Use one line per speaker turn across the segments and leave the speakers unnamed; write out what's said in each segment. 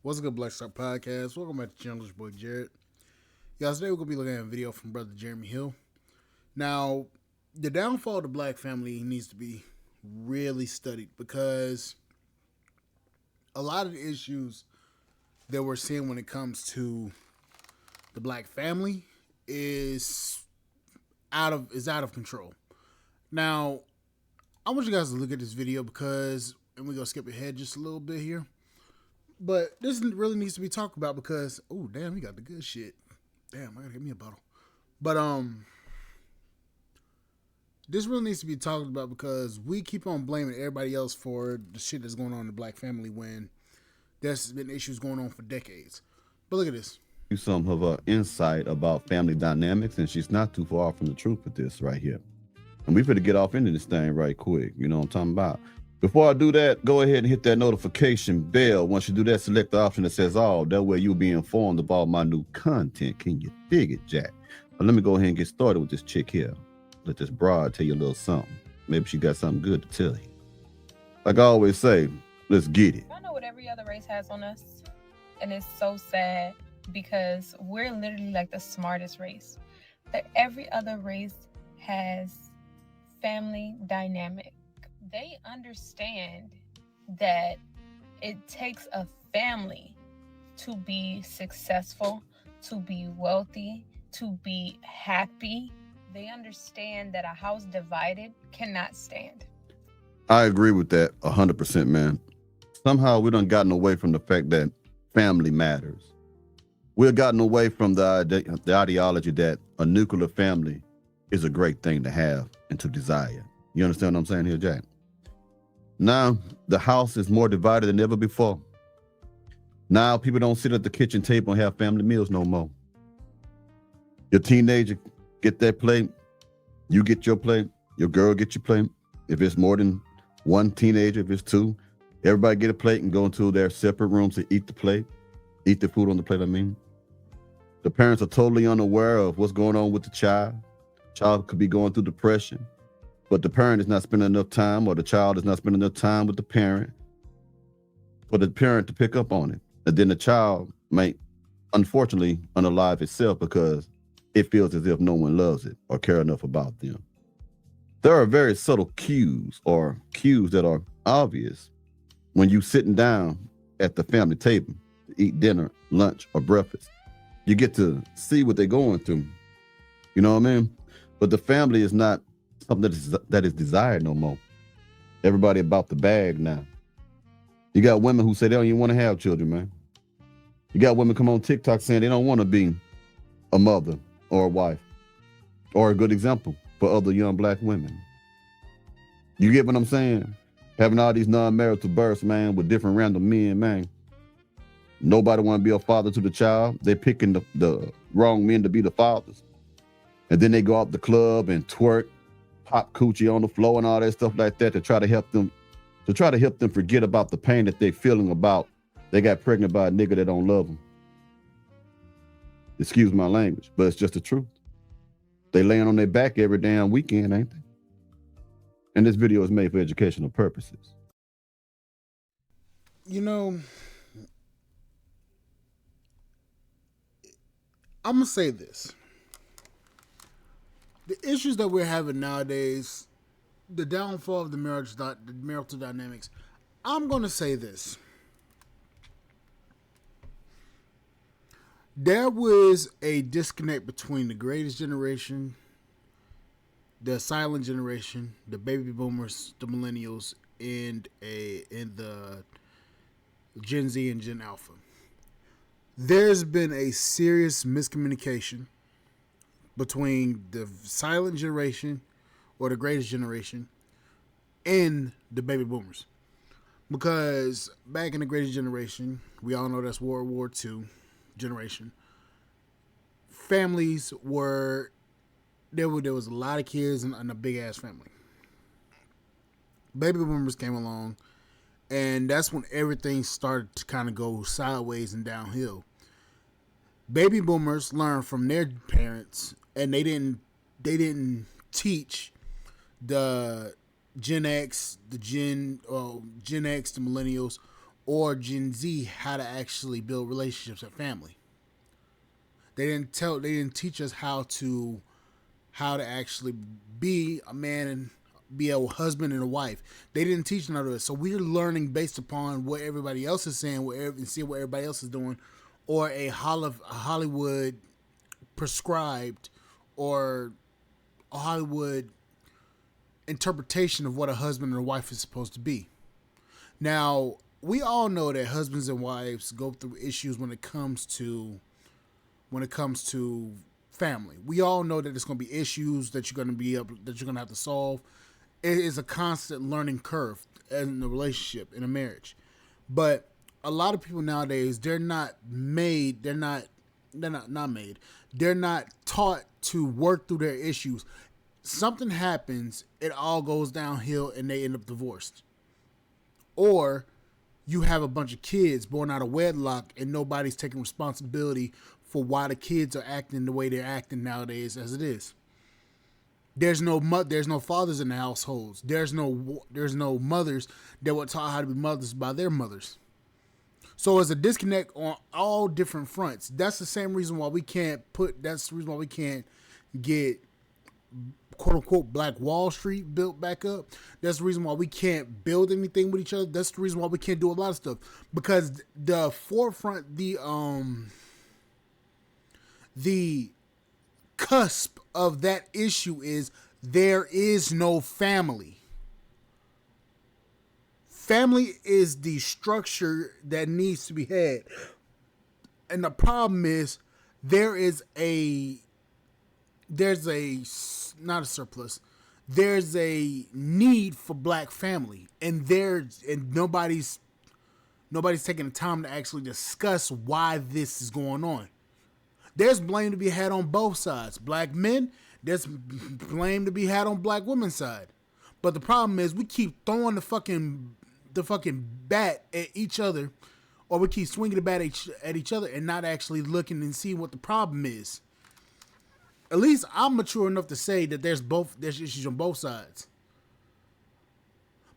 What's good, Black Star Podcast? Welcome back to the channel. It's your boy Jared. Y'all, today we're gonna be looking at a video from Brother Jeremy Hill. Now, the downfall of the black family needs to be really studied because a lot of the issues that we're seeing when it comes to the black family is out of control. Now, I want you guys to look at this video because, and we're gonna skip ahead just a little bit here. But this really needs to be talked about because, oh damn, you got the good shit. Damn, I gotta get me a bottle. But this really needs to be talked about because we keep on blaming everybody else for the shit that's going on in the black family when there's been issues going on for decades. But look at this.
Some of her insight about family dynamics, and she's not too far from the truth with this right here. And we better get off into this thing right quick. You know what I'm talking about? Before I do that, go ahead and hit that notification bell. Once you do that, select the option that says all. That way you'll be informed of all my new content. Can you dig it, Jack? But let me go ahead and get started with this chick here. Let this broad tell you a little something. Maybe she got something good to tell you. Like I always say, let's get it.
I know what every other race has on us, and it's so sad because we're literally like the smartest race. But every other race has family dynamic. They understand that it takes a family to be successful, to be wealthy, to be happy. They understand that a house divided cannot stand.
I agree with that 100%, man. Somehow we done gotten away from the fact that family matters. We've gotten away from the ideology that a nuclear family is a great thing to have and to desire. You understand what I'm saying here, Jack? Now, the house is more divided than ever before. Now, people don't sit at the kitchen table and have family meals no more. Your teenager get their plate, you get your plate, your girl get your plate. If it's more than one teenager, if it's two, everybody get a plate and go into their separate rooms to eat the food on the plate, I mean. The parents are totally unaware of what's going on with the child. Child could be going through depression, but the parent is not spending enough time, or the child is not spending enough time with the parent for the parent to pick up on it. And then the child might, unfortunately, unalive itself because it feels as if no one loves it or care enough about them. There are very subtle cues or cues that are obvious when you sitting down at the family table to eat dinner, lunch, or breakfast. You get to see what they're going through. You know what I mean? But the family is not something that is desired no more. Everybody about the bag now. You got women who say they don't even want to have children, man. You got women come on TikTok saying they don't want to be a mother or a wife or a good example for other young black women. You get what I'm saying? Having all these non-marital births, man, with different random men, man. Nobody want to be a father to the child. They're picking the wrong men to be the fathers. And then they go out the club and twerk, pop coochie on the floor and all that stuff like that to try to help them forget about the pain that they're feeling about they got pregnant by a nigga that don't love them. Excuse my language, but it's just the truth. They laying on their back every damn weekend, ain't they? And this video is made for educational purposes.
You know, I'm gonna say this. The issues that we're having nowadays, the downfall of the marital dynamics, I'm going to say this. There was a disconnect between the greatest generation, the silent generation, the baby boomers, the millennials, and the Gen Z and Gen Alpha. There's been a serious miscommunication between the silent generation or the greatest generation and the baby boomers. Because back in the greatest generation, we all know that's World War II generation, families were, there was a lot of kids and a big ass family. Baby boomers came along, and that's when everything started to kind of go sideways and downhill. Baby boomers learned from their parents, and they didn't teach the Gen X, the Gen X, the millennials or Gen Z how to actually build relationships and family. They didn't teach us how to actually be a man and be a husband and a wife. They didn't teach none of it. So we're learning based upon what everybody else is saying, and see what everybody else is doing, or a Hollywood prescribed or a Hollywood interpretation of what a husband and a wife is supposed to be. Now, we all know that husbands and wives go through issues when it comes to family. We all know that there's going to be issues that you're going to have to solve. It is a constant learning curve in a relationship, in a marriage. But a lot of people nowadays, they're not taught to work through their issues. Something happens, it all goes downhill, and they end up divorced. Or you have a bunch of kids born out of wedlock, and nobody's taking responsibility for why the kids are acting the way they're acting nowadays as it is. There's no fathers in the households. There's no mothers that were taught how to be mothers by their mothers. So there's a disconnect on all different fronts. That's the same reason why we can't get quote unquote Black Wall Street built back up. That's the reason why we can't build anything with each other. That's the reason why we can't do a lot of stuff, because the forefront, the cusp of that issue is there is no family. Family is the structure that needs to be had. And the problem is there's not a surplus. There's a need for black family, and nobody's taking the time to actually discuss why this is going on. There's blame to be had on both sides. Black men, there's blame to be had on black women's side. But the problem is we keep throwing the fucking bat at each other, or we keep swinging the bat at each other and not actually looking and see what the problem is. At least I'm mature enough to say that there's issues on both sides.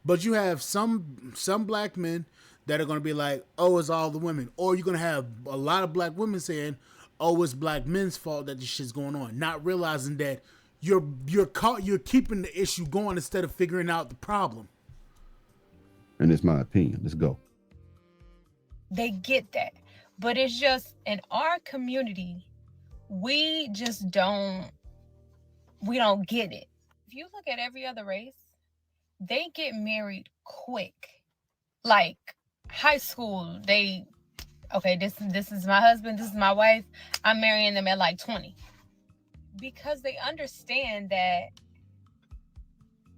But you have some black men that are going to be like, oh, it's all the women. Or you're going to have a lot of black women saying, oh, it's black men's fault that this shit's going on. Not realizing that you're keeping the issue going instead of figuring out the problem.
And it's my opinion. Let's go.
They get that. But it's just in our community, we don't get it. If you look at every other race, they get married quick. Like high school, this is my husband, this is my wife, I'm marrying them at like 20. Because they understand that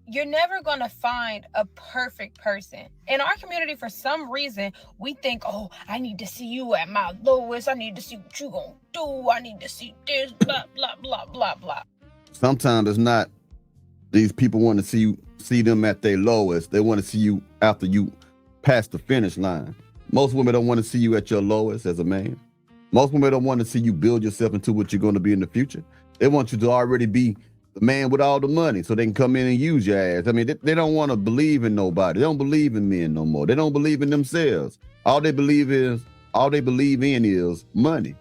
you're never going to find a perfect person. In our community, for some reason, we think, oh, I need to see you at my lowest. I need to see what you're going to do. I need to see this, blah, blah, blah, blah, blah.
Sometimes it's not these people want to see them at their lowest. They want to see you after you pass the finish line. Most women don't want to see you at your lowest as a man. Most women don't want to see you build yourself into what you're going to be in the future. They want you to already be the man with all the money so they can come in and use your ass. I mean, they don't want to believe in nobody. They don't believe in men no more. They don't believe in themselves. All they believe in is money.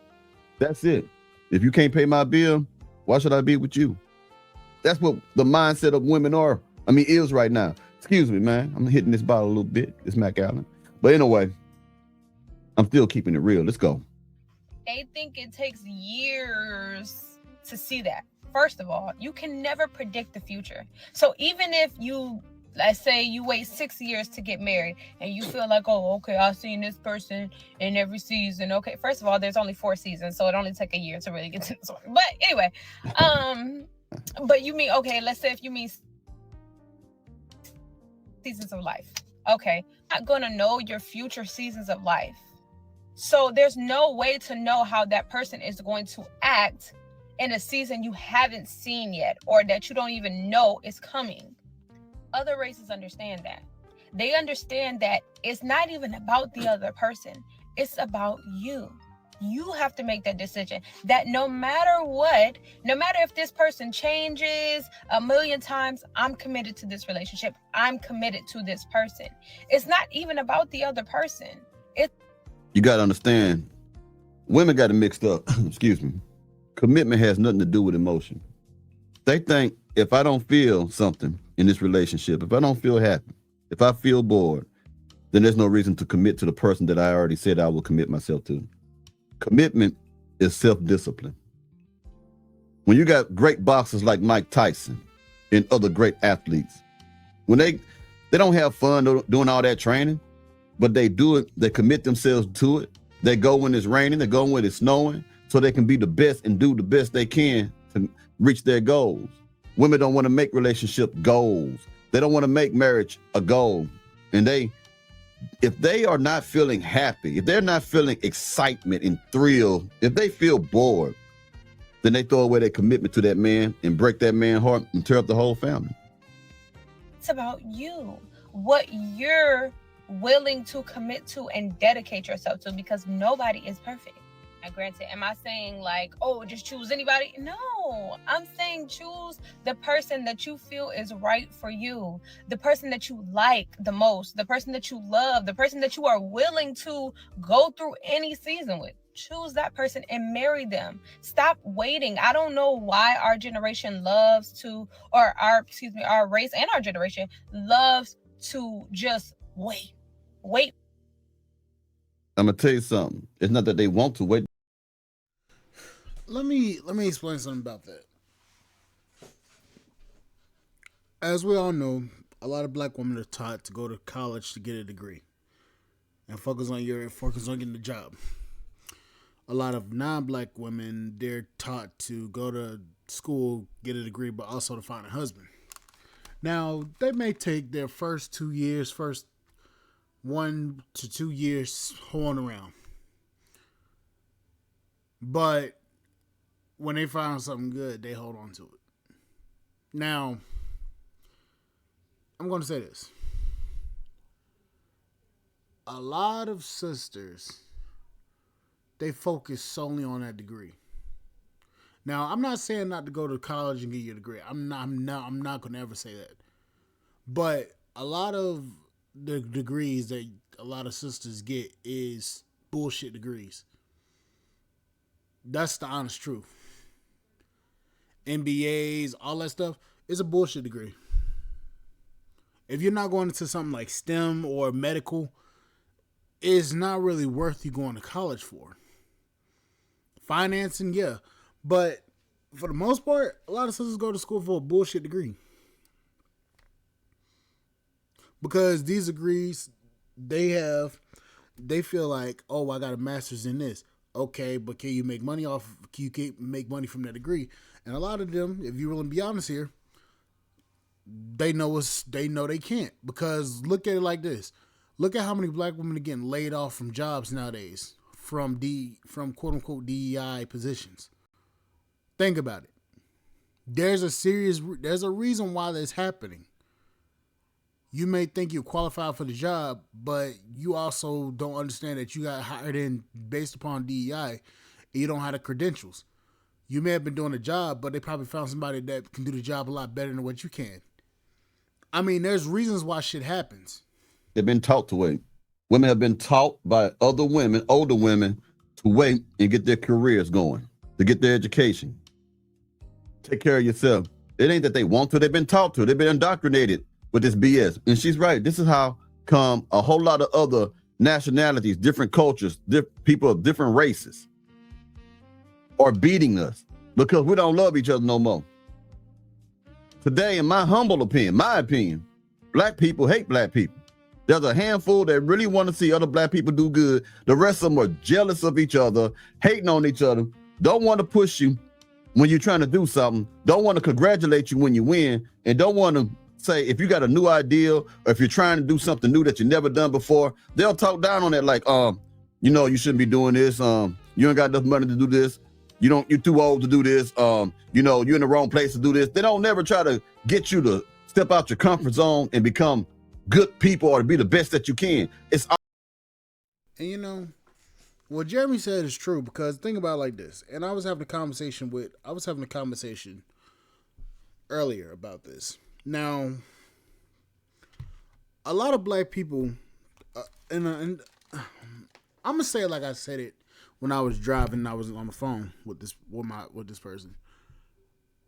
That's it. If you can't pay my bill, why should I be with you? That's what the mindset of women is right now. Excuse me, man. I'm hitting this bottle a little bit. It's Mac Allen. But anyway, I'm still keeping it real. Let's go.
They think it takes years to see that. First of all, you can never predict the future. So even if let's say you wait 6 years to get married and you feel like, oh, okay, I've seen this person in every season. Okay, first of all, there's only 4 seasons, so it only took a year to really get to this one. But anyway, but you mean, okay, let's say if you mean seasons of life. Okay, I'm not going to know your future seasons of life. So there's no way to know how that person is going to act in a season you haven't seen yet, or that you don't even know is coming. Other races understand that. They understand that it's not even about the other person. It's about you. You have to make that decision that no matter what, no matter if this person changes a million times, I'm committed to this relationship. I'm committed to this person. It's not even about the other person.
You got to understand, women got it mixed up. Excuse me. Commitment has nothing to do with emotion. They think if I don't feel something in this relationship, if I don't feel happy, if I feel bored, then there's no reason to commit to the person that I already said I will commit myself to. Commitment is self-discipline. When you got great boxers like Mike Tyson and other great athletes, when they don't have fun doing all that training, but they do it, they commit themselves to it. They go when it's raining, they go when it's snowing, so they can be the best and do the best they can to reach their goals. Women don't want to make relationship goals. They don't want to make marriage a goal. And if they are not feeling happy, if they're not feeling excitement and thrill, if they feel bored, then they throw away their commitment to that man and break that man's heart and tear up the whole family.
It's about you, what you're willing to commit to and dedicate yourself to, because nobody is perfect. Now, granted, am I saying like, oh, just choose anybody? No, I'm saying choose the person that you feel is right for you, the person that you like the most, the person that you love, the person that you are willing to go through any season with. Choose that person and marry them. Stop waiting. I don't know why our generation loves to, or our race and our generation loves to just wait.
I'm gonna tell you something. It's not that they want to wait.
Let me explain something about that. As we all know, a lot of black women are taught to go to college to get a degree and focus on getting a job. A lot of non-black women, they're taught to go to school, get a degree, but also to find a husband. Now, they may take their first 1 to 2 years hoeing around. But when they find something good, they hold on to it. Now, I'm going to say this. A lot of sisters, they focus solely on that degree. Now, I'm not saying not to go to college and get your degree. I'm not going to ever say that. But a lot of the degrees that a lot of sisters get is bullshit degrees. That's the honest truth. MBAs, all that stuff, is a bullshit degree. If you're not going into something like STEM or medical, it's not really worth you going to college for. Financing, yeah. But for the most part, a lot of sisters go to school for a bullshit degree. Because these degrees, they feel like, oh, I got a master's in this. Okay, but can you make money from that degree? And a lot of them, if you really be honest here, they know they can't. Because look at it like this. Look at how many black women are getting laid off from jobs nowadays, from quote unquote DEI positions. Think about it. There's a reason why that's happening. You may think you're qualified for the job, but you also don't understand that you got hired in based upon DEI and you don't have the credentials. You may have been doing a job, but they probably found somebody that can do the job a lot better than what you can. I mean, there's reasons why shit happens.
They've been taught to wait. Women have been taught by other women, older women, to wait and get their careers going, to get their education. Take care of yourself. It ain't that they want to. They've been taught to. They've been indoctrinated with this BS. And she's right. This is how come a whole lot of other nationalities, different cultures, people of different races are beating us because we don't love each other no more. Today, in my humble opinion, black people hate black people. There's a handful that really want to see other black people do good. The rest of them are jealous of each other, hating on each other, don't want to push you when you're trying to do something, don't want to congratulate you when you win, and don't want to say if you got a new idea or if you're trying to do something new that you never done before, they'll talk down on that like, you shouldn't be doing this. You ain't got enough money to do this. You're too old to do this. You're in the wrong place to do this. They don't never try to get you to step out your comfort zone and become good people or to be the best that you can. And
what Jeremy said is true because think about it like this. And I was having a conversation earlier about this. Now, a lot of black people, and I'm gonna say it like I said it when I was driving and I was on the phone with this person.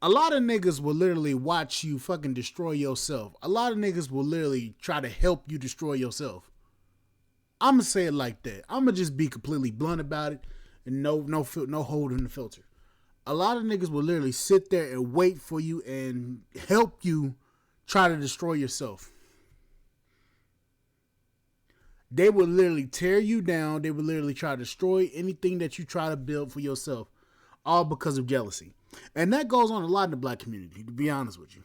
A lot of niggas will literally watch you fucking destroy yourself. A lot of niggas will literally try to help you destroy yourself. I'm gonna say it like that. I'm gonna just be completely blunt about it and no holding the filter. A lot of niggas will literally sit there and wait for you and help you try to destroy yourself. They will literally tear you down. They will literally try to destroy anything that you try to build for yourself, all because of jealousy. And that goes on a lot in the black community, to be honest with you.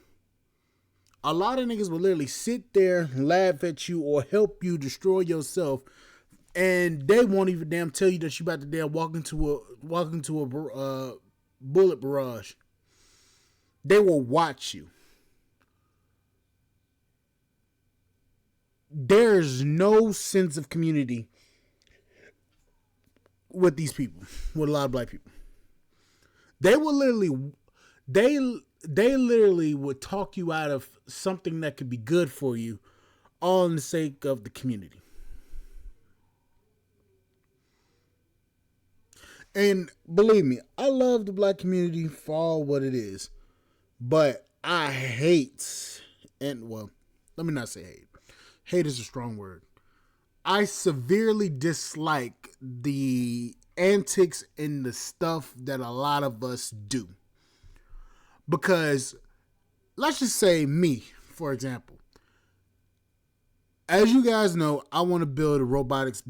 A lot of niggas will literally sit there, laugh at you, or help you destroy yourself, and they won't even damn tell you that you about to damn walk into a bullet barrage. They will watch you. There's no sense of community with these people, with a lot of black people. They will literally, they literally would talk you out of something that could be good for you, all in the sake of the community. And believe me, I love the black community for all what it is, but I hate, and well, let me not say hate. Hate is a strong word. I severely dislike the antics and the stuff that a lot of us do. Because, let's just say me, for example. As you guys know, I want to build a robotics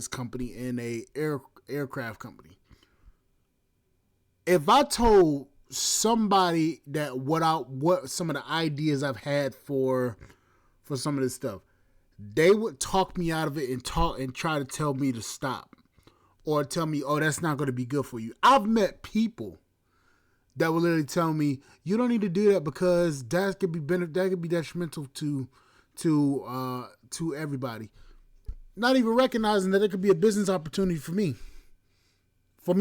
company and a aircraft company. If I told somebody that what some of the ideas I've had for some of this stuff, they would talk me out of it and try to tell me to stop, or tell me, oh, that's not going to be good for you. I've met people that will literally tell me, you don't need to do that because that could be detrimental to everybody. Not even recognizing that it could be a business opportunity for me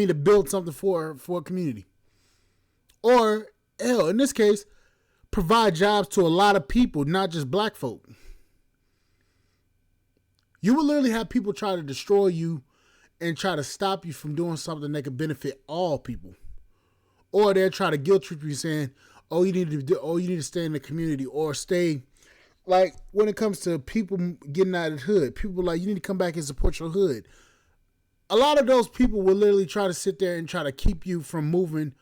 to build something for a community, or hell, in this case, provide jobs to a lot of people, not just black folk. You will literally have people try to destroy you and try to stop you from doing something that could benefit all people. Or they'll try to guilt trip you saying, you need to stay in the community, or stay, like when it comes to people getting out of the hood, people like, you need to come back and support your hood. A lot of those people will literally try to sit there and try to keep you from moving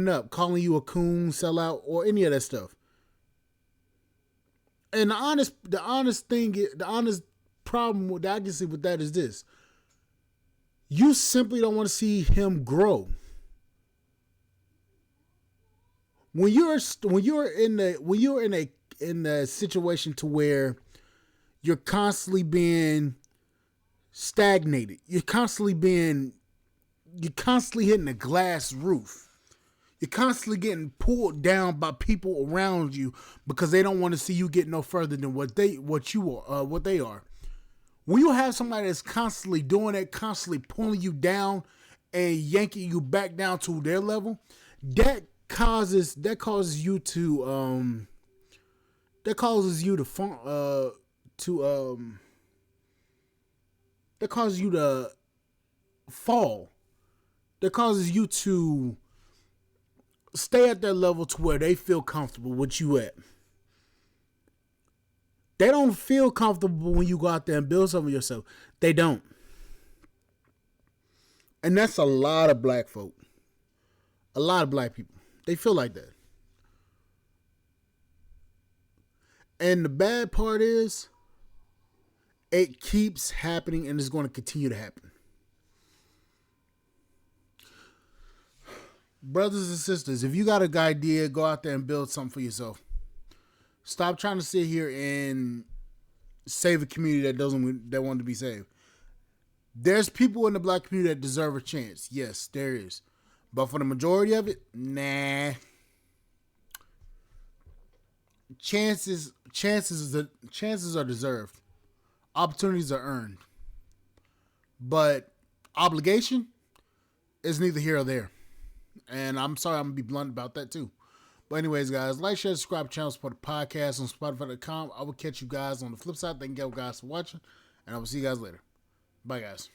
up, calling you a coon, sellout, or any of that stuff. And the honest problem that I can see with that is this: you simply don't want to see him grow. When you're in a situation to where you're constantly being stagnated, you're constantly hitting a glass roof. You're constantly getting pulled down by people around you because they don't want to see you get no further than what they are. When you have somebody that's constantly doing that, constantly pulling you down and yanking you back down to their level, that causes you to fall. That causes you to stay at that level to where they feel comfortable with you at. They don't feel comfortable when you go out there and build something yourself. They don't. And that's a lot of black folk. A lot of black people. They feel like that. And the bad part is, it keeps happening and it's going to continue to happen. Brothers and sisters, if you got an idea, go out there and build something for yourself. Stop trying to sit here and save a community that want to be saved. There's people in the black community that deserve a chance. Yes, there is. But for the majority of it, nah. Chances are deserved. Opportunities are earned. But obligation is neither here or there. And I'm sorry, I'm going to be blunt about that too. But anyways, guys, like, share, subscribe to the channel, support the podcast on Spotify.com. I will catch you guys on the flip side. Thank you guys for watching, and I will see you guys later. Bye, guys.